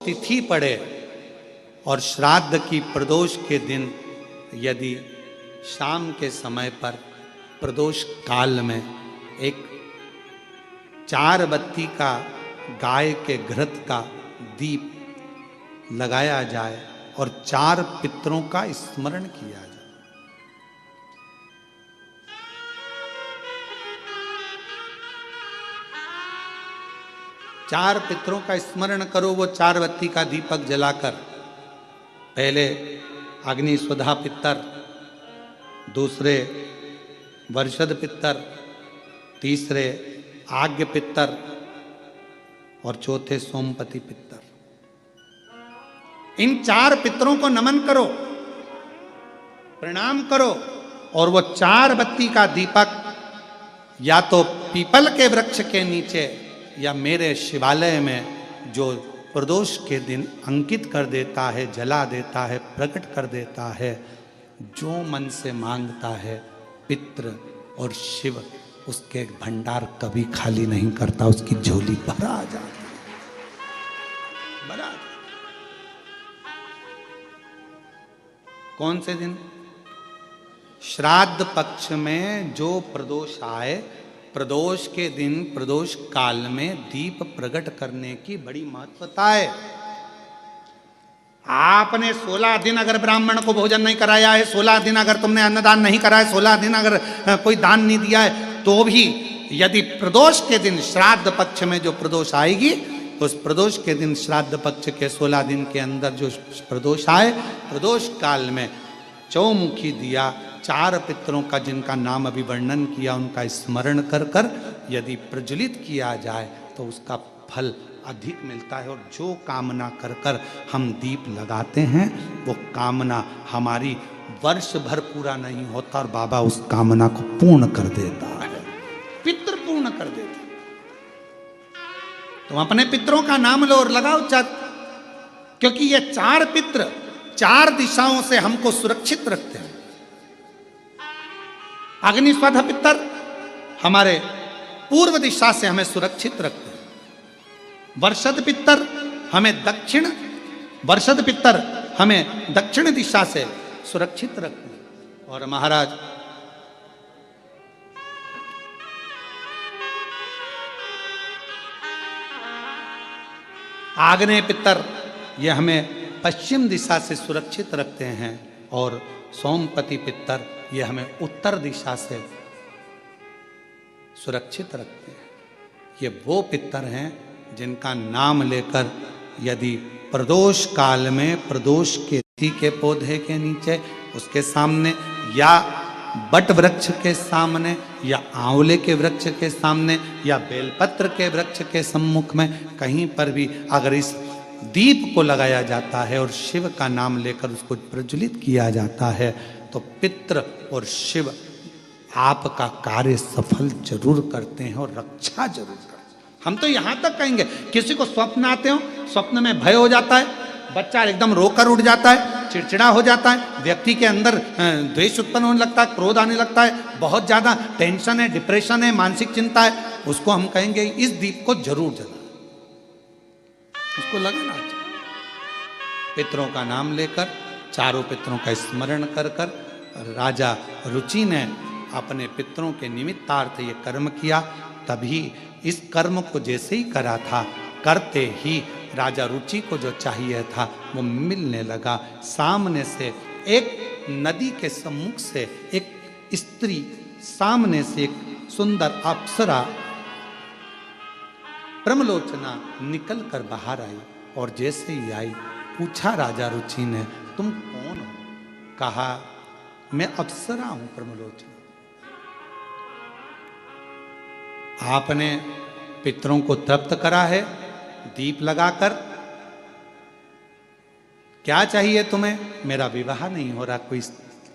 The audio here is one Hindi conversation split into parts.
तिथि पड़े और श्राद्ध की प्रदोष के दिन यदि शाम के समय पर प्रदोष काल में एक 4 बत्ती का गाय के घृत का दीप लगाया जाए और 4 पितरों का स्मरण किया जाए। चार पितरों का स्मरण करो, वो 4 बत्ती का दीपक जलाकर। पहले अग्नि स्वधा पितर, दूसरे वर्षद पितर, तीसरे आज्ञ पितर और चौथे सोमपति पितर। इन 4 पितरों को नमन करो, प्रणाम करो और वो 4 बत्ती का दीपक या तो पीपल के वृक्ष के नीचे या मेरे शिवालय में जो प्रदोष के दिन अंकित कर देता है, जला देता है, प्रकट कर देता है। जो मन से मांगता है पितृ और शिव उसके भंडार कभी खाली नहीं करता, उसकी झोली भरा आ जाती है, भरा। कौन से दिन? श्राद्ध पक्ष में जो प्रदोष आए, प्रदोष के दिन, प्रदोष काल में दीप प्रकट करने की बड़ी महत्वता है। आपने 16 दिन अगर ब्राह्मण को भोजन नहीं कराया है, 16 दिन अगर तुमने अन्नदान नहीं करा है, 16 दिन अगर कोई दान नहीं दिया है, तो भी यदि प्रदोष के दिन श्राद्ध पक्ष में जो प्रदोष आएगी, उस प्रदोष के दिन श्राद्ध पक्ष के 16 दिन के अंदर जो प्रदोष आए, प्रदोष काल में चौमुखी दिया 4 पितरों का जिनका नाम अभी वर्णन किया, उनका स्मरण कर कर यदि प्रज्वलित किया जाए तो उसका फल अधिक मिलता है। और जो कामना कर कर हम दीप लगाते हैं वो कामना हमारी वर्ष भर पूरा नहीं होता और बाबा उस कामना को पूर्ण कर देता है, पितृ पूर्ण कर देता है। तुम अपने पितरों का नाम लो और लगाओ, क्योंकि ये 4 पितृ 4 दिशाओं से हमको सुरक्षित रखते हैं। अग्निस्वध पितर हमारे पूर्व दिशा से हमें सुरक्षित रखते हैं। वर्षद पितर हमें वर्षद पितर हमें दक्षिण दिशा से सुरक्षित रखते हैं। और महाराज आग्नेय पितर ये हमें पश्चिम दिशा से सुरक्षित रखते हैं और सोमपति पितर ये हमें उत्तर दिशा से सुरक्षित रखते हैं। ये वो पितर हैं जिनका नाम लेकर यदि प्रदोष काल में प्रदोष के पौधे के नीचे, उसके सामने या बट वृक्ष के सामने या आंवले के वृक्ष के सामने या बेलपत्र के वृक्ष के सम्मुख में कहीं पर भी अगर इस दीप को लगाया जाता है और शिव का नाम लेकर उसको प्रज्वलित किया जाता है तो पितृ और शिव आपका कार्य सफल जरूर करते हैं और रक्षा जरूर करते हैं। हम तो यहां तक कहेंगे, किसी को स्वप्न आते हो, स्वप्न में भय हो जाता है, बच्चा एकदम रोकर उठ जाता है, चिड़चिड़ा हो जाता है, व्यक्ति के अंदर द्वेष उत्पन्न होने लगता है, क्रोध आने लगता है, बहुत ज्यादा टेंशन है, डिप्रेशन है, मानसिक चिंता है, उसको हम कहेंगे इस दीप को जरूर जला, उसको लगाना चाहिए। पितरों का नाम लेकर, चारों पितरों का स्मरण कर कर राजा रुचि ने अपने पितरों के निमित्तार्थ ये कर्म किया। तभी इस कर्म को जैसे ही करा था, करते ही राजा रुचि को जो चाहिए था वो मिलने लगा। सामने से एक नदी के सम्मुख से एक स्त्री, सामने से एक सुंदर अप्सरा ब्रह्मलोचना निकल कर बाहर आई और जैसे ही आई पूछा राजा रुचि ने, तुम कौन हो? कहा, मैं अप्सरा हूं ब्रह्मलोचना। आपने पितरों को तृप्त करा है दीप लगाकर, क्या चाहिए तुम्हें? मेरा विवाह नहीं हो रहा, कोई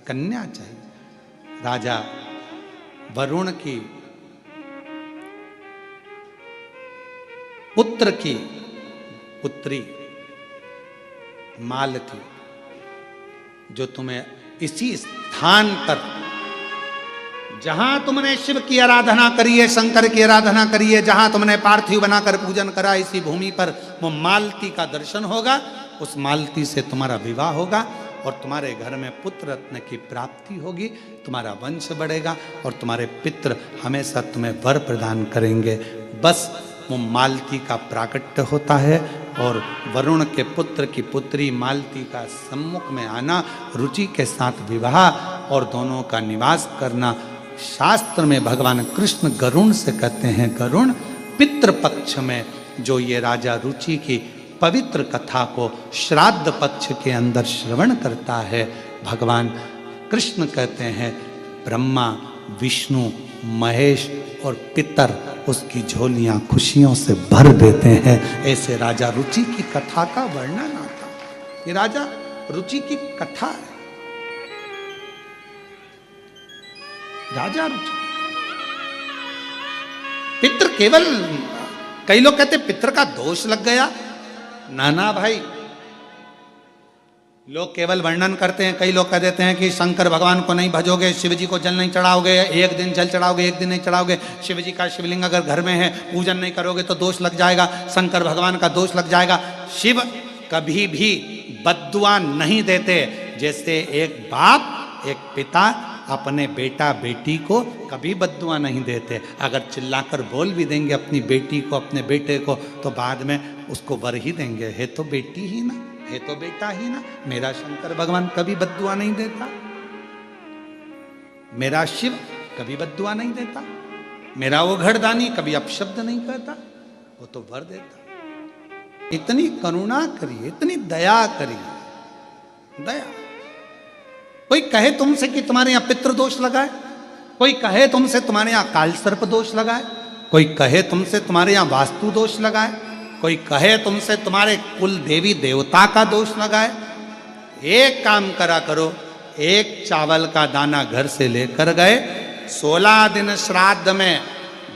कन्या चाहिए। राजा वरुण की पुत्र की पुत्री मालती, जो तुम्हें इसी स्थान पर जहां तुमने शिव की आराधना करी है, शंकर की आराधना करी है, जहां तुमने पार्थिव बनाकर पूजन करा, इसी भूमि पर वो मालती का दर्शन होगा, उस मालती से तुम्हारा विवाह होगा और तुम्हारे घर में पुत्र रत्न की प्राप्ति होगी, तुम्हारा वंश बढ़ेगा और तुम्हारे पितृ हमेशा तुम्हें वर प्रदान करेंगे। बस वो मालती का प्राकट्य होता है और वरुण के पुत्र की पुत्री मालती का सम्मुख में आना, रुचि के साथ विवाह और दोनों का निवास करना। शास्त्र में भगवान कृष्ण गरुण से कहते हैं, गरुण पितृपक्ष में जो ये राजा रुचि की पवित्र कथा को श्राद्ध पक्ष के अंदर श्रवण करता है, भगवान कृष्ण कहते हैं ब्रह्मा विष्णु महेश और पितर उसकी झोलियां खुशियों से भर देते हैं। ऐसे राजा रुचि की कथा का वर्णन आता है। ये राजा रुचि की कथा है। राजा रुचि पितृ केवल, कई लोग कहते पितृ का दोष लग गया। नाना भाई, लोग केवल वर्णन करते हैं। कई लोग कह देते हैं कि शंकर भगवान को नहीं भजोगे, शिव जी को जल नहीं चढ़ाओगे, एक दिन जल चढ़ाओगे एक दिन नहीं चढ़ाओगे, शिव जी का शिवलिंग अगर घर में है पूजन नहीं करोगे तो दोष लग जाएगा, शंकर भगवान का दोष लग जाएगा। शिव कभी भी बद्दुआ नहीं देते। जैसे एक बाप एक पिता अपने बेटा बेटी को कभी बद्दुआ नहीं देते। अगर चिल्लाकर बोल भी देंगे अपनी बेटी को अपने बेटे को तो बाद में उसको वर ही देंगे, है तो बेटी ही ना, है तो बेटा ही ना। मेरा शंकर भगवान कभी बद्दुआ नहीं देता, मेरा शिव कभी बद्दुआ नहीं देता, मेरा वो घड़दानी कभी अपशब्द नहीं कहता, वो तो वर देता। इतनी करुणा करिए, इतनी दया करिए, दया। कोई कहे तुमसे कि तुम्हारे यहां पितृदोष लगा है, कोई कहे तुमसे तुम्हारे यहां काल सर्प दोष लगा है, कोई कहे तुमसे तुम्हारे यहां वास्तु दोष लगा है, कोई कहे तुमसे तुम्हारे कुल देवी देवता का दोष लगा है, एक काम करा करो, एक चावल का दाना घर से लेकर गए, 16 दिन श्राद्ध में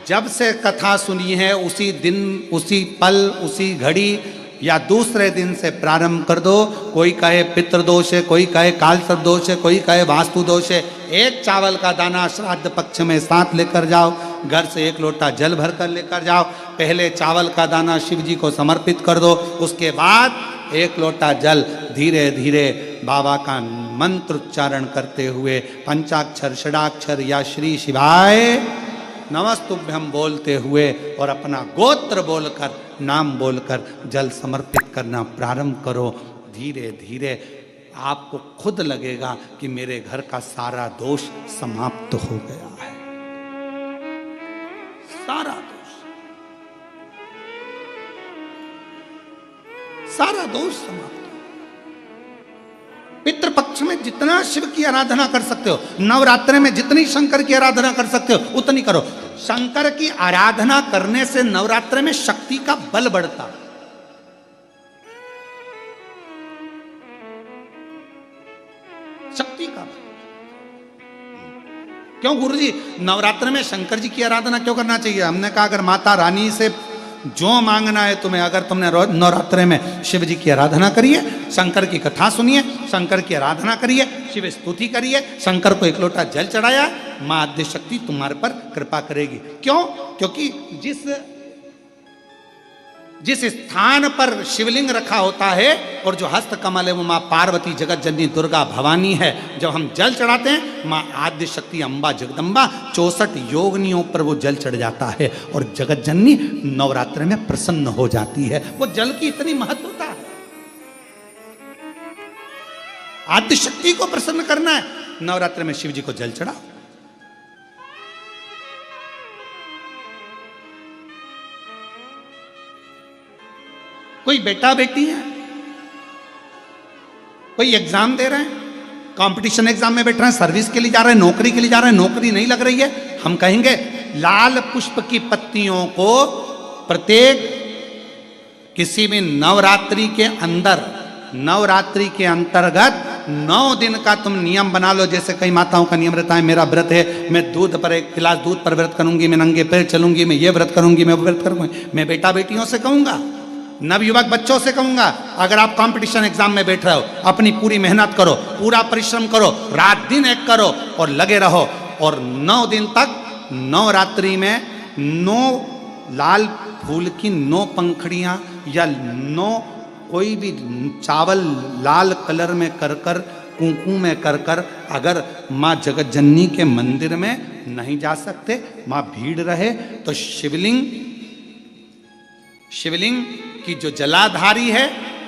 जब से कथा सुनी है उसी दिन उसी पल उसी घड़ी या दूसरे दिन से प्रारंभ कर दो। कोई कहे पितृदोष है, कोई कहे काल सर्प दोष है, कोई कहे वास्तु दोष है, एक चावल का दाना श्राद्ध पक्ष में साथ लेकर जाओ, घर से एक लोटा जल भर कर लेकर जाओ। पहले चावल का दाना शिव जी को समर्पित कर दो, उसके बाद एक लोटा जल धीरे धीरे बाबा का मंत्र उच्चारण करते हुए पंचाक्षर षडाक्षर या श्री शिवाय नमस्तुभ्यम बोलते हुए और अपना गोत्र बोलकर नाम बोलकर जल समर्पित करना प्रारंभ करो। धीरे धीरे आपको खुद लगेगा कि मेरे घर का सारा दोष समाप्त हो गया है, सारा दोष, सारा दोष समाप्त। पितृपक्ष में जितना शिव की आराधना कर सकते हो, नवरात्रि में जितनी शंकर की आराधना कर सकते हो उतनी करो। शंकर की आराधना करने से नवरात्रि में शक्ति का बल बढ़ता। शक्ति का बल क्यों गुरुजी नवरात्रि में शंकर जी की आराधना क्यों करना चाहिए? हमने कहा अगर माता रानी से जो मांगना है तुम्हें, अगर तुमने नवरात्रि में शिव जी की आराधना करिए, शंकर की कथा सुनिए, शंकर की आराधना करिए, शिव स्तुति करिए, शंकर को एक लोटा जल चढ़ाया, मां आद्य शक्ति तुम्हारे पर कृपा करेगी। क्यों? क्योंकि जिस स्थान पर शिवलिंग रखा होता है और जो हस्त कमल है वो मां पार्वती जगत जननी दुर्गा भवानी है। जब हम जल चढ़ाते हैं मां आद्य शक्ति अम्बा जगदम्बा 64 योगिनियों पर वो जल चढ़ जाता है और जगत जननी नवरात्र में प्रसन्न हो जाती है। वो जल की इतनी महत्वता है। आद्य शक्ति को प्रसन्न करना है, नवरात्र में शिव जी को जल चढ़ाओ। कोई बेटा बेटी है, कोई एग्जाम दे रहे हैं, कंपटीशन एग्जाम में बैठ रहे हैं, सर्विस के लिए जा रहे हैं, नौकरी के लिए जा रहे हैं, नौकरी नहीं लग रही है, हम कहेंगे लाल पुष्प की पत्तियों को प्रत्येक किसी भी नवरात्रि के अंदर, नवरात्रि के अंतर्गत 9 दिन का तुम नियम बना लो। जैसे कई माताओं का नियम रहता है, मेरा व्रत है, मैं दूध पर 1 गिलास दूध पर व्रत करूंगी, मैं नंगे पैर चलूंगी, मैं ये व्रत करूंगी, मैं वो व्रत करूंगी। मैं बेटा बेटियों से कहूंगा, नवयुवक बच्चों से कहूंगा, अगर आप कंपटीशन एग्जाम में बैठ रहे हो, अपनी पूरी मेहनत करो, पूरा परिश्रम करो, रात दिन एक करो और लगे रहो। और 9 दिन तक नवरात्रि में 9 लाल फूल की 9 पंखड़ियां या 9 कोई भी चावल लाल कलर में कर कर कुंकू में कर कर, अगर माँ जगत जननी के मंदिर में नहीं जा सकते, माँ भीड़ रहे तो शिवलिंग की जो जलाधारी है,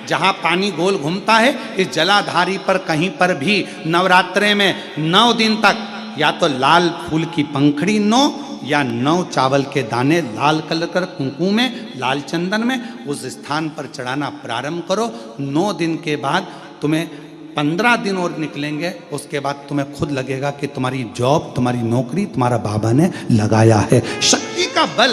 जहां पानी गोल घूमता है, इस जलाधारी पर कहीं पर भी नवरात्रे में 9 दिन तक या तो लाल फूल की पंखड़ी 9 या 9 चावल के दाने लाल कलर कर कुंकू में, लाल चंदन में उस स्थान पर चढ़ाना प्रारंभ करो। 9 दिन के बाद तुम्हें 15 दिन और निकलेंगे, उसके बाद तुम्हें खुद लगेगा कि तुम्हारी जॉब, तुम्हारी नौकरी तुम्हारा बाबा ने लगाया है। शक्ति का बल,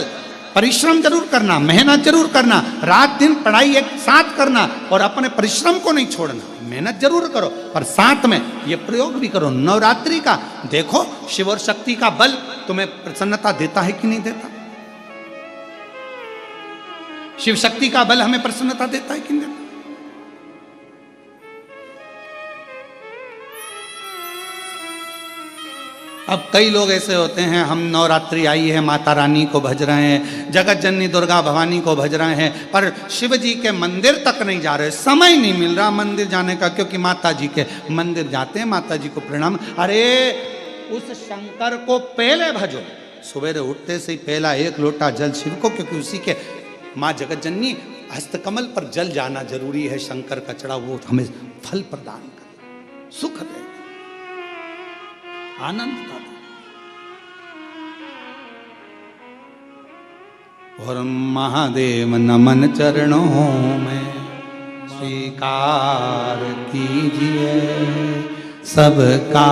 परिश्रम जरूर करना, मेहनत जरूर करना, रात दिन पढ़ाई एक साथ करना और अपने परिश्रम को नहीं छोड़ना। मेहनत जरूर करो पर साथ में ये प्रयोग भी करो नवरात्रि का। देखो शिव और शक्ति का बल तुम्हें प्रसन्नता देता है कि नहीं देता। शिव शक्ति का बल हमें प्रसन्नता देता है कि नहीं देता। अब कई लोग ऐसे होते हैं, हम नवरात्रि आई है, माता रानी को भज रहे हैं, जगत जननी दुर्गा भवानी को भज रहे हैं, पर शिव जी के मंदिर तक नहीं जा रहे, समय नहीं मिल रहा मंदिर जाने का, क्योंकि माता जी के मंदिर जाते हैं, माता जी को प्रणाम। अरे उस शंकर को पहले भजो, सवेरे उठते से ही पहला 1 लोटा जल शिव को, क्योंकि उसी के माँ जगत जननी हस्तकमल पर जल जाना जरूरी है। शंकर का चढ़ा वो हमें फल प्रदान करे, सुख दे, आनंद का दे। और महादेव नमन चरणों में स्वीकार कीजिए सबका